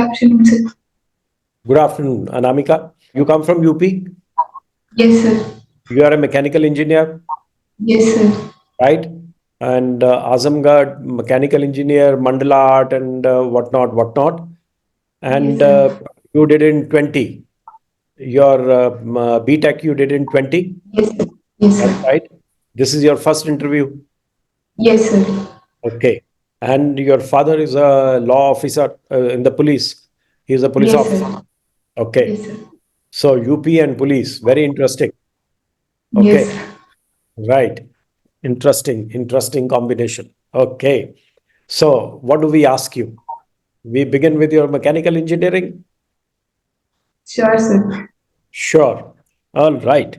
afternoon, sir. Good afternoon, Anamika. You come from UP? Yes, sir. You are a mechanical engineer, Yes, sir. right? And Azamgarh, mechanical engineer, Mandala Art, and whatnot. Yes, And sir. you did in 20. Your BTech you did in 20. Yes, sir. Yes, That's sir. right. This is your first interview. Yes, sir. Okay. And your father is a law officer in the police. He is a police Yes, officer. sir. Okay. Yes, sir. So UP and police, very interesting. Yes, Okay. sir. Right. Interesting combination. Okay. So, what do we ask you? We begin with your mechanical engineering? Sure, sir. Sure. All right.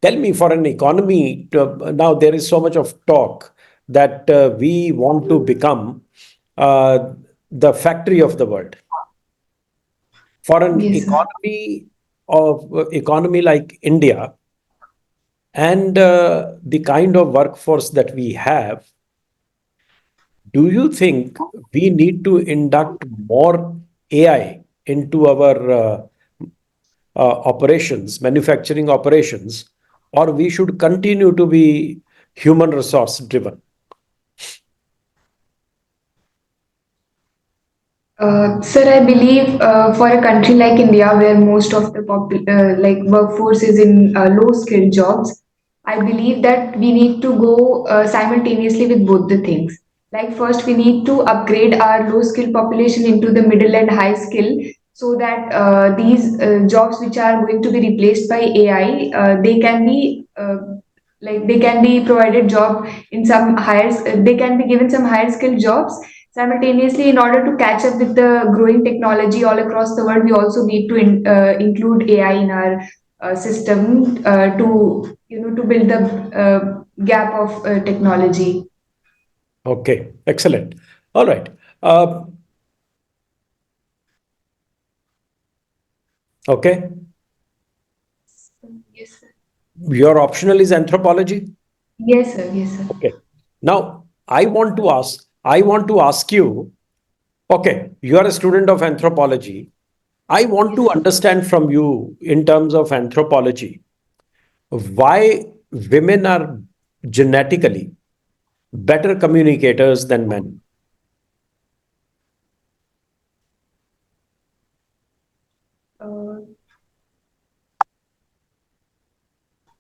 Tell me, for an economy, now there is so much of talk that we want to become uh, the factory of the world. For an Yes, sir. economy like India and the kind of workforce that we have, do you think we need to induct more AI into our operations, manufacturing operations, or we should continue to be human resource driven? Sir, I believe for a country like India, where most of the workforce is in low-skilled jobs, I believe that we need to go simultaneously with both the things. Like first, we need to upgrade our low-skilled population into the middle and high skill, so that these jobs which are going to be replaced by AI, they can be they can be provided job in some higher, they can be given some higher skill jobs simultaneously. In order to catch up with the growing technology all across the world, we also need to include AI in our system to to build the gap of technology. Okay, excellent. All right. Uh, okay. Yes, sir. Your optional is anthropology. Yes, sir. Yes, sir. Okay. Now, I want to ask you, okay, you are a student of anthropology. I want Yes, to sir. understand from you in terms of anthropology why women are genetically better communicators than men. Uh,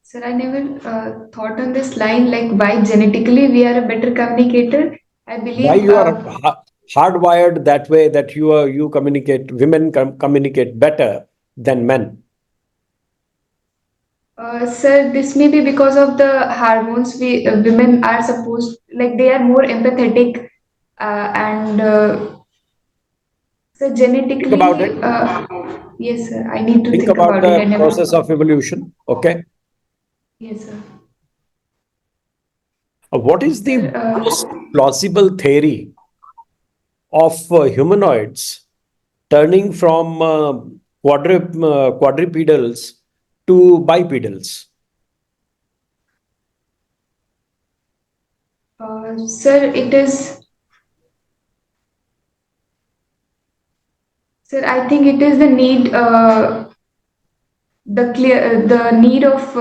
Sir, I never thought on this line, like why genetically we are a better communicator. I Why believe, you are hardwired that way that you communicate, women communicate better than men. sir, this may be because of the hormones. We women are supposed, like they are more empathetic, and so Think about it. genetically, yes, sir. I need to Think think about about it. the I never. process of evolution. Okay. Yes, sir. What is the Sir, most plausible theory of humanoids turning from quadrupedals to bipedals? sir, it is. Sir, I think it is the need. The need of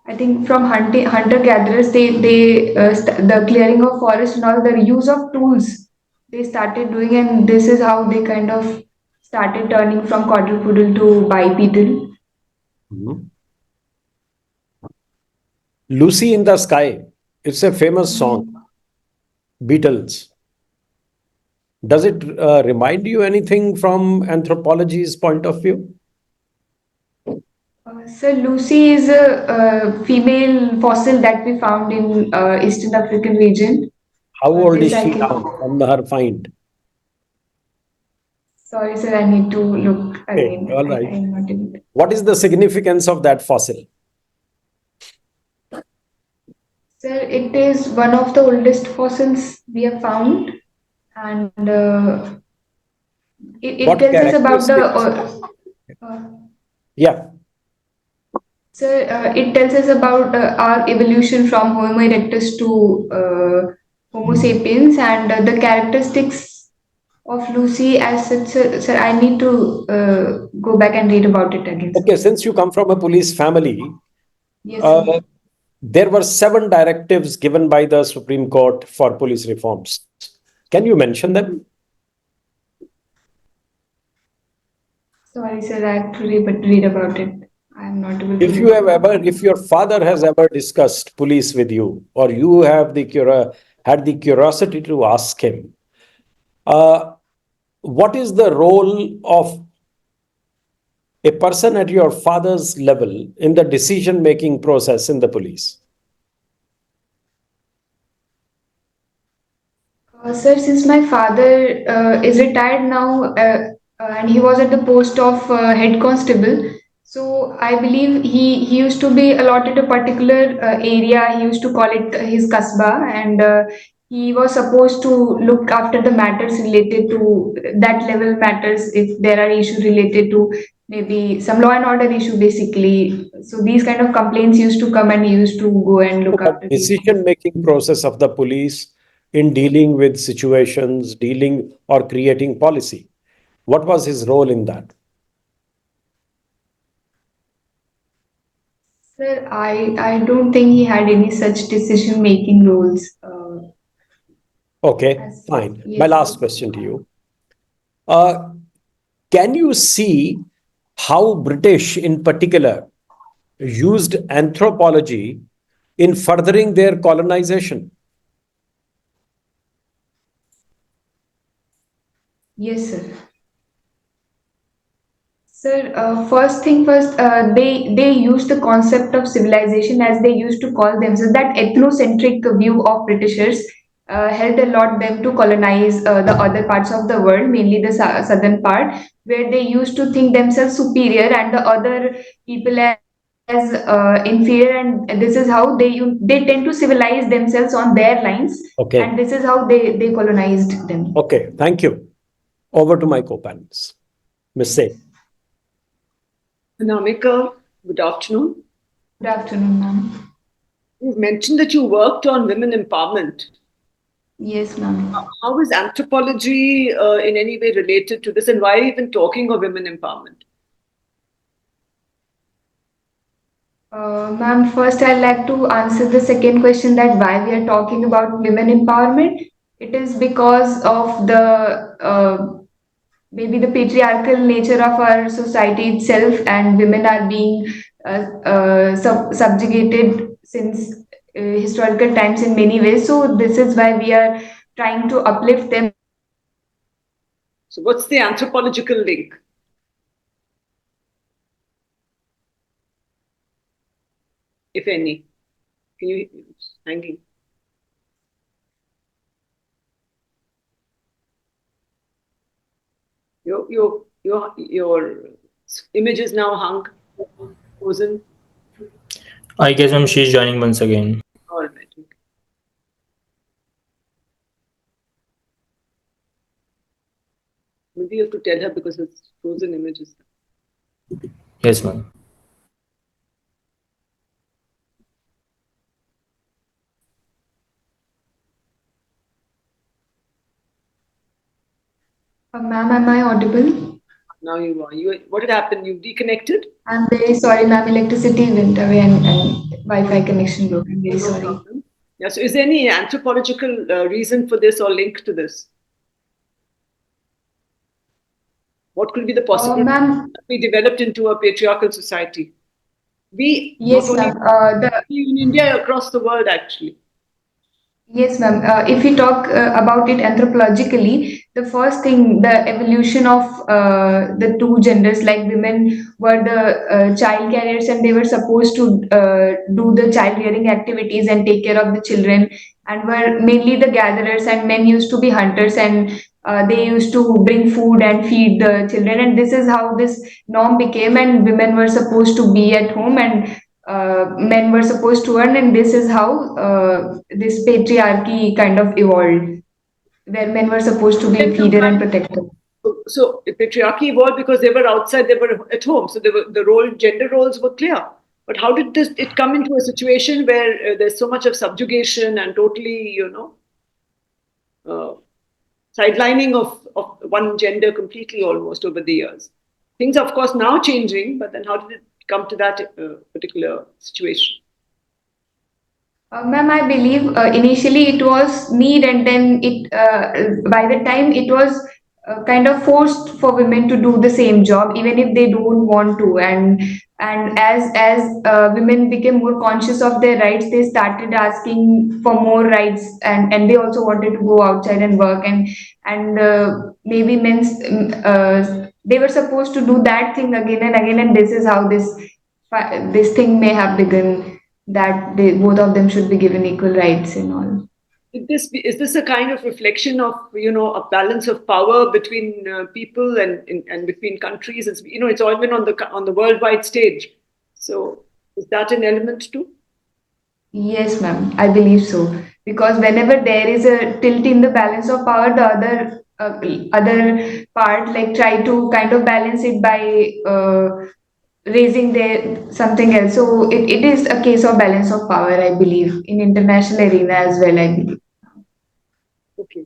I think from hunter gatherers, the clearing of forest and all, the use of tools they started doing, and this is how they kind of started turning from quadrupedal to bipedal. Mhm. Lucy in the Sky. It's a famous song. Beatles. Does it remind you anything from anthropology's point of view? So Lucy is a female fossil that we found in Eastern African region. How old is This I she can. now from her find? Sorry, sir. I need to look Okay, again. all I right. am not able to. What is the significance of that fossil? Sir, it is one of the oldest fossils we have found, and it What tells us about the. characteristics? Uh, Yeah. Sir, it tells us about our evolution from Homo erectus to Homo sapiens, and the characteristics. Of Lucy as such, sir, I need to go back and read about it again, sir. Okay, since you come from a police family, Yes, sir. uh, there were 7 directives given by the Supreme Court for police reforms. Can you mention them? Sorry, sir, I have to read about it. I am not able to If you have recall. ever, if your father has ever discussed police with you, or you have had the curiosity to ask him, uh, what is the role of a person at your father's level in the decision making process in the police? Sir, since my father is retired now and he was at the post of head constable, so I believe he used to be allotted a particular area. He used to call it his kasbah, and he was supposed to look after the matters related to that level matters if there are issues related to maybe some law and order issue basically. So these kind of complaints used to come and he used to go and So look the after these things. decision making process of the police in dealing with situations, dealing or creating policy. What was his role in that? Sir, I don't think he had any such decision-making roles. Okay, As fine. My yes, sir. last question to you. Uh, can you see how British in particular used anthropology in furthering their colonization? Yes, sir. Sir, first thing first, they used the concept of civilization as they used to call themselves. That ethnocentric view of Britishers helped a lot them to colonize the other parts of the world, mainly the southern part, where they used to think themselves superior and the other people as inferior. And this is how they tend to civilize themselves on their lines, Okay, and this is how they colonized them. okay, thank you. Over to my co-panelists. Ms. Seth. Anamika, good afternoon. Good afternoon, ma'am. You've mentioned that you worked on women empowerment. Yes, ma'am. How is anthropology in any way related to this, and why are you even talking of women empowerment? Ma'am, first I'd like to answer the second question that why we are talking about women empowerment. It is because of the maybe the patriarchal nature of our society itself, and women are being subjugated since historical times in many ways. So this is why we are trying to uplift them. So, what's the anthropological link, if any? Can you hanging? Your image is now hung, frozen. I guess she's joining once again. All right. Okay. Maybe you have to tell her because it's frozen images. Yes, ma'am. Ma'am, am I audible? Now you are. What had happened? You deconnected? I'm very sorry, ma'am. Electricity went away and Wi-Fi connection broke. I'm very No sorry. problem. Yeah. So, is there any anthropological reason for this or link to this? What could be the possibility Ma'am, that we developed into a patriarchal society? We, not yes, only ma'am. in India, across the world, actually. Yes, ma'am. If we talk about it anthropologically, the first thing, the evolution of the two genders, like women were the child carriers and they were supposed to do the child rearing activities and take care of the children, and were mainly the gatherers, and men used to be hunters, and they used to bring food and feed the children. And this is how this norm became, and women were supposed to be at home, and men were supposed to earn, and this is how this patriarchy kind of evolved, where men were supposed to be feeder and protector. So patriarchy evolved because they were outside, they were at home. So gender roles were clear. But how did it come into a situation where there's so much of subjugation and totally, uh, sidelining of one gender completely almost over the years. Things are, of course, now changing, but then how did it come to that particular situation? Ma'am, I believe initially it was need, and then by the time it was kind of forced for women to do the same job, even if they don't want to. And as women became more conscious of their rights, they started asking for more rights, and they also wanted to go outside and work, and maybe they were supposed to do that thing again and again, and this is how this thing may have begun, that both of them should be given equal rights and all. Is this a kind of reflection of a balance of power between people and between countries? It's all been on the worldwide stage. So is that an element too? Yes, ma'am, I believe so. Because whenever there is a tilt in the balance of power, the other part like try to kind of balance it by raising their something else. So it is a case of balance of power, I believe, in international arena as well, I believe. Okay.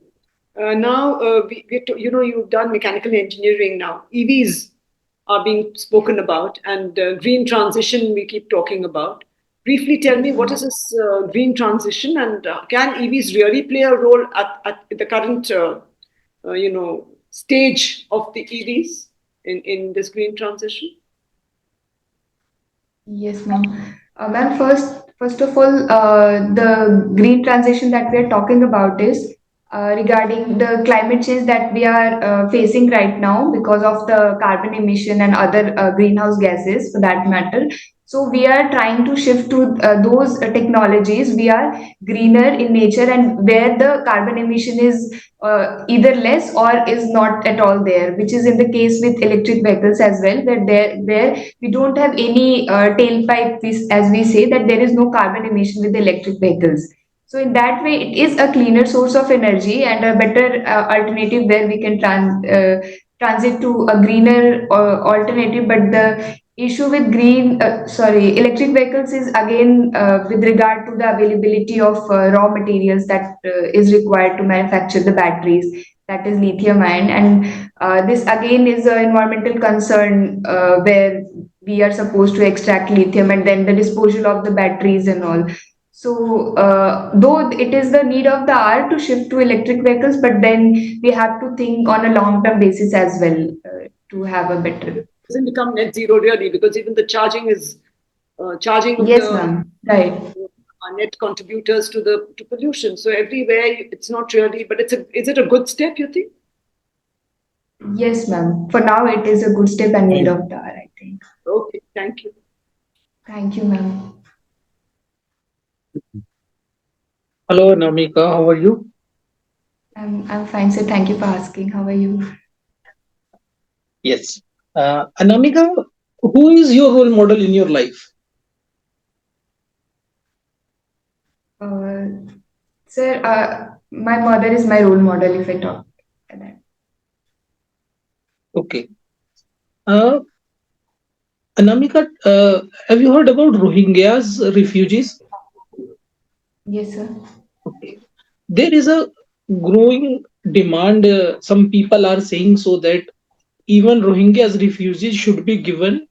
Now, you've done mechanical engineering now. EVs are being spoken about, and green transition we keep talking about. Briefly tell me, what is this green transition, and can EVs really play a role at the current, stage of the EVs in this green transition? Yes, ma'am. Ma'am, first of all, the green transition that we are talking about is regarding the climate change that we are facing right now because of the carbon emission and other greenhouse gases, for that matter. So we are trying to shift to those technologies. We are greener in nature, and where the carbon emission is either less or is not at all there, which is in the case with electric vehicles as well, where we don't have any tailpipe, as we say, that there is no carbon emission with electric vehicles. So in that way, it is a cleaner source of energy and a better alternative where we can transit to a greener alternative. But the issue with electric vehicles is again with regard to the availability of raw materials that is required to manufacture the batteries. That is lithium ion, and this again is an environmental concern where we are supposed to extract lithium and then the disposal of the batteries and all. So, though it is the need of the hour to shift to electric vehicles, but then we have to think on a long-term basis as well to have a better. It doesn't become net zero really, because even the charging of Yes, the ma'am. Right. are net contributors to pollution. So everywhere it's not really, but is it a good step, you think? Yes, ma'am. For now, it is a good step and need of the hour, I think. Okay, thank you. Thank you, ma'am. Hello, Anamika. How are you? I'm fine, sir. Thank you for asking. How are you? Yes. Anamika, who is your role model in your life? Uh, Sir, my mother is my role model if I talk like that. Okay. Uh, Anamika, have you heard about Rohingyas refugees? Yes, sir. Okay. There is a growing demand. Some people are saying so that even Rohingyas refugees should be given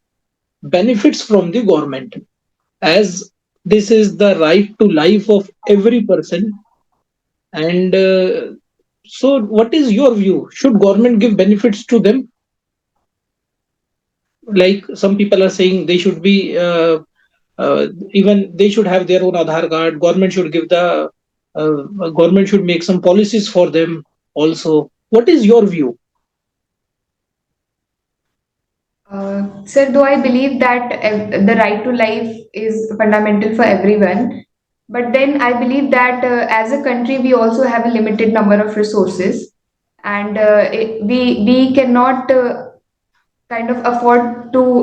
benefits from the government, as this is the right to life of every person. And so, what is your view? Should government give benefits to them? Like some people are saying they should be even they should have their own Aadhaar card. Government should make some policies for them also. What is your view? Sir, though I believe that the right to life is fundamental for everyone, but then I believe that as a country we also have a limited number of resources, and we cannot kind of afford to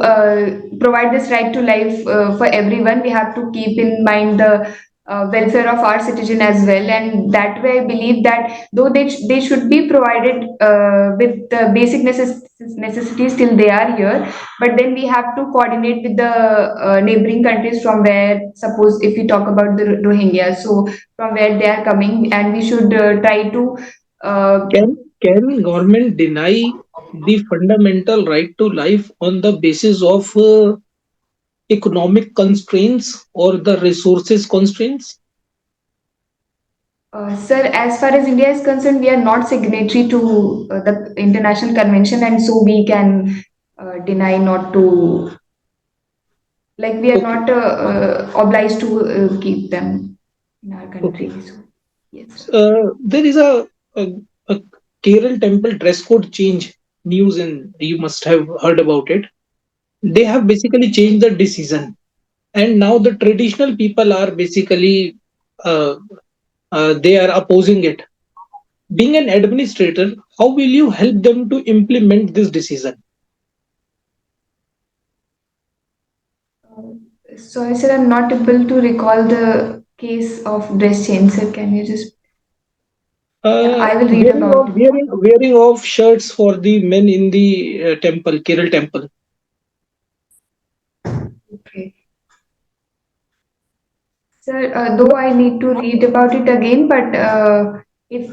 provide this right to life for everyone. We have to keep in mind the welfare of our citizen as well, and that way I believe that though they should be provided with the basic necessities till they are here, but then we have to coordinate with the neighboring countries from where, suppose if we talk about the Rohingya, so from where they are coming, and we should try to uh, Can can government deny the fundamental right to life on the basis of economic constraints or the resources constraints? Sir, as far as India is concerned, we are not signatory to the international convention, and so we can deny not to, like, we are Okay, not obliged to keep them in our okay. country. So, yes. There is a Kerala temple dress code change news, and you must have heard about it. They have basically changed the decision, and now the traditional people are basically uh, they are opposing it. Being an administrator, how will you help them to implement this decision? Sorry, sir, I'm not able to recall the case of dress change, sir. Can you just, yeah, I will read Wearing about of it. wearing of shirts for the men in the temple, Kerala temple. Okay. Sir, though I need to read about it again, but if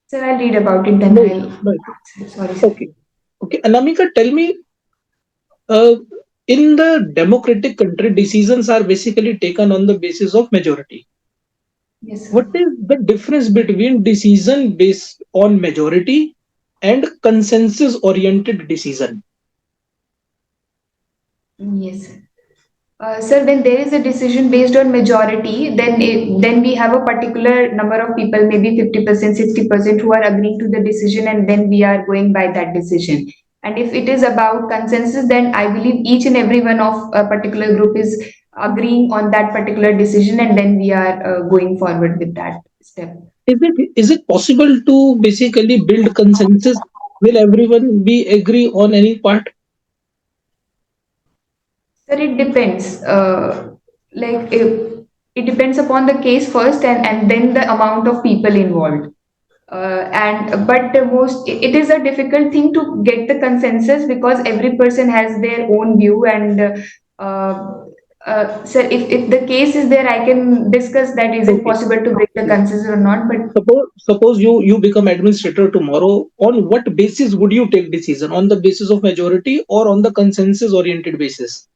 sir, I'll read about it, then No, I'll no. answer. Sorry, sir. Okay, okay. Anamika, tell me, uh, in the democratic country, decisions are basically taken on the basis of majority. Yes, sir. What is the difference between decision based on majority and consensus oriented decision? Yes, sir. Sir, when there is a decision based on majority, then we have a particular number of people, maybe 50%, 60%, who are agreeing to the decision, and then we are going by that decision. And if it is about consensus, then I believe each and every one of a particular group is agreeing on that particular decision, and then we are going forward with that step. Is it possible to basically build consensus? Will everyone be agree on any part? Sir, it depends. Like it depends upon the case first, and then the amount of people involved. And but the most it is a difficult thing to get the consensus because every person has their own view. And sir, if the case is there, I can discuss that. Is it Okay. possible to break the Okay. consensus or not? But Suppose you become administrator tomorrow. On what basis would you take decision? On the basis of majority or on the consensus oriented basis?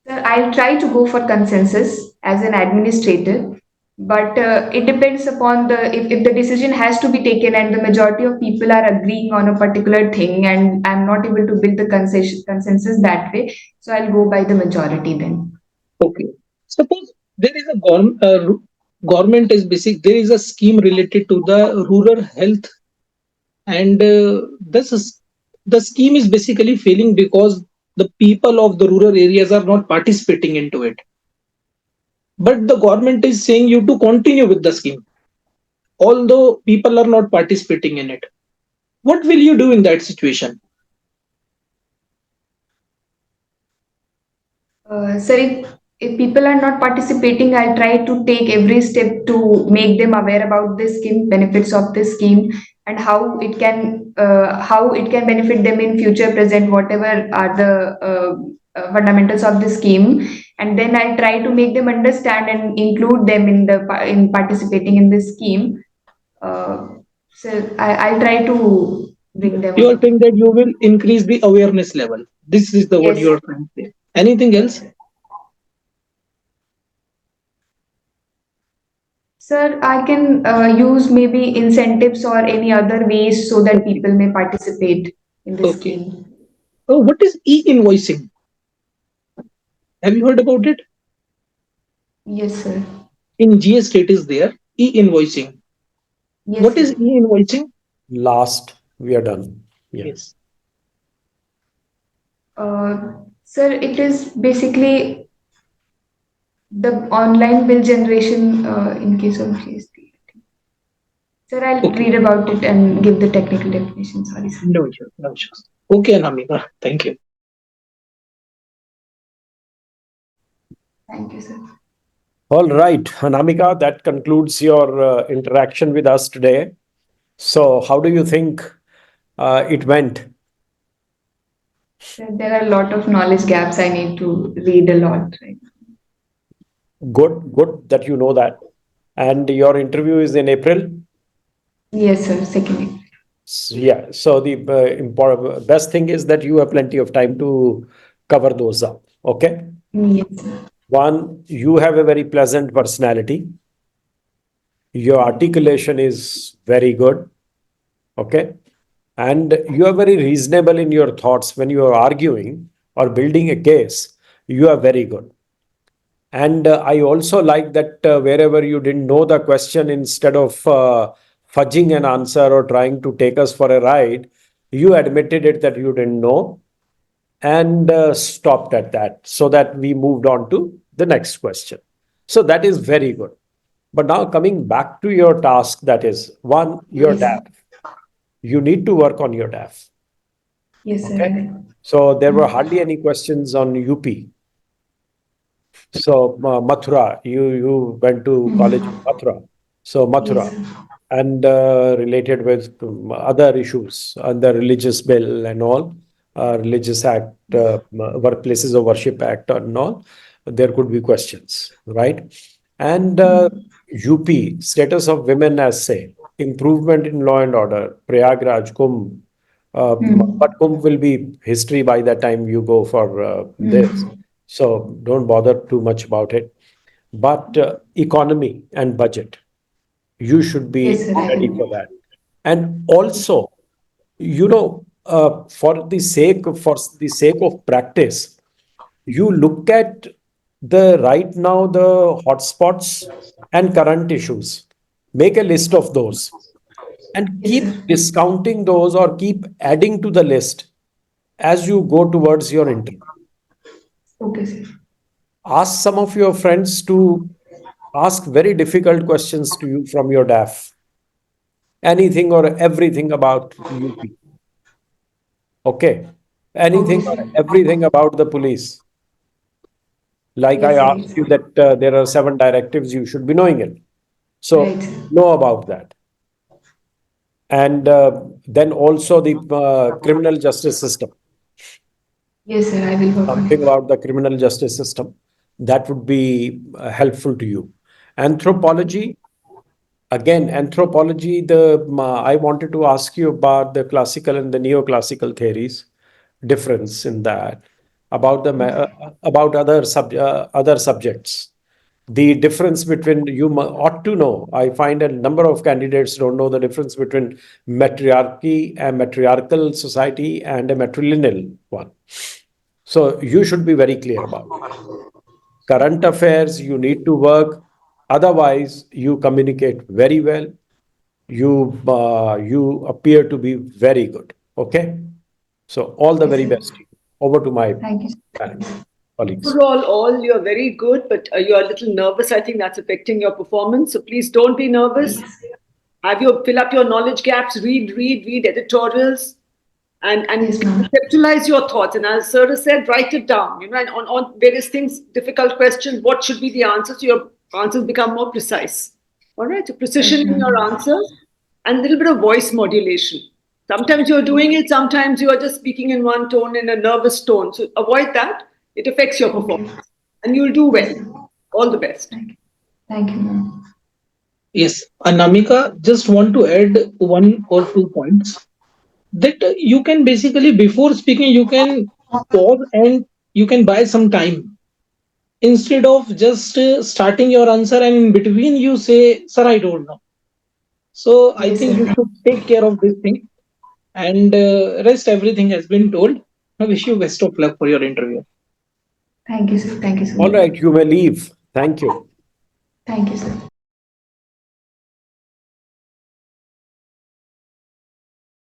sir, I'll try to go for consensus as an administrator, but it depends upon if the decision has to be taken and the majority of people are agreeing on a particular thing, and I'm not able to build the consensus that way, so I'll go by the majority then. Okay. Suppose there is a government is basic. There is a scheme related to the rural health, and the scheme is basically failing because the people of the rural areas are not participating into it. But the government is saying you to continue with the scheme, although people are not participating in it. What will you do in that situation? Sir, if people are not participating, I'll try to take every step to make them aware about this scheme, benefits of this scheme, and how it can benefit them in future, present, whatever are the fundamentals of the scheme, and then I'll try to make them understand and include them in participating in this scheme. Uh, so I'll try to bring them You are up. saying that you will increase the awareness level. This is the what Yes, you are trying to say. Anything yes, else? sir. Sir, I can use maybe incentives or any other ways so that Okay. people may participate in the Okay. scheme. Oh, what is e-invoicing? Have you heard about it? Yes, sir. In GST it is there. E-invoicing. Yes, What is sir. e-invoicing? Last, we are done. Yeah. Yes. Sir, it is basically the online bill generation in case of GST. Sir, I'll Okay. read about it and give the technical definition. Sorry, sir. No issues. No issues. Okay, Anamika. Thank you. Thank you, sir. All right, Anamika, that concludes your interaction with us today. So, how do you think it went? Sir, there are a lot of knowledge gaps. I need to read a lot. Right? Good, good that you know that. And your interview is in April. Yes, sir. Second. Yeah. So the important best thing is that you have plenty of time to cover those up. Okay. Yes, sir. One, you have a very pleasant personality. Your articulation is very good. Okay. And you are very reasonable in your thoughts when you are arguing or building a case. You are very good. And I also like that wherever you didn't know the question, instead of fudging an answer or trying to take us for a ride, you admitted it that you didn't know and stopped at that so that we moved on to the next question. So that is very good. But now coming back to your task, that is one, your Yes. DAF. You need to work on your DAF. Yes, sir. I Okay. will. So there were hardly any questions on UP. So Mathura, you went to college in Mathura. So Yes, Mathura, sir. and related with other issues and the religious bill and all, religious act, workplaces of worship act and all, there could be questions, right? And UP, status of women as say, improvement in law and order, Prayagraj, Kumbh, but Kumbh will be history by the time you go for this. So don't bother too much about it. But economy and budget, you should Yes, be sir. I ready will. for that. And also, for the sake of practice, you look at the right now the hotspots and current issues. Make a list of those and Yes, keep sir. discounting those or keep adding to the list as you go towards your interview. Okay, sir. Ask some of your friends to ask very difficult questions to you from your DAF, anything or everything about UP. Okay. Okay, Anything or sir. everything about the police. Like I Yes, sir. asked you that there are 7 directives, you should be knowing it. Right, So sir. know about that. And then also the criminal justice system. Yes, sir. I will work on Something it. about the criminal justice system that would be helpful to you. Anthropology, again, anthropology, I wanted to ask you about the classical and the neoclassical theories, difference in that, about Okay. about other subjects. The difference between ought to know. I find a number of candidates don't know the difference between matriarchy and matriarchal society and a matrilineal one. So you should be very clear about it. Current affairs, you need to work. Otherwise, you communicate very well. You appear to be very good. Okay. So all the Yes, very sir. best to you. Over to my Thank you. panel colleagues. Overall, all you're very good, but you're a little nervous. I think that's affecting your performance. So please don't be nervous. Yes. Have your fill up your knowledge gaps. Read editorials, and Yes, ma'am. conceptualize your thoughts. And as Sir has said, write it down. And on various things, difficult questions. What should be the answers? So your answers become more precise. All right. So Right, precision in your ma'am. answers and a little bit of voice modulation. Sometimes you're doing Okay. it. Sometimes you are just speaking in one tone, in a nervous tone. So avoid that. It affects your Okay. performance, and you'll do Yes, well. sir. All the best. Thank you, ma'am. Yes, Anamika, just want to add 1 or 2 points that you can basically, before speaking, you can pause and you can buy some time instead of just starting your answer and in between you say, Sir, I don't know. So I Yes, think you sir. should take care of this thing and rest everything has been told. I wish you best of luck for your interview. Thank you, sir. Thank you so All much. right, you may leave. Thank you. Thank you, sir.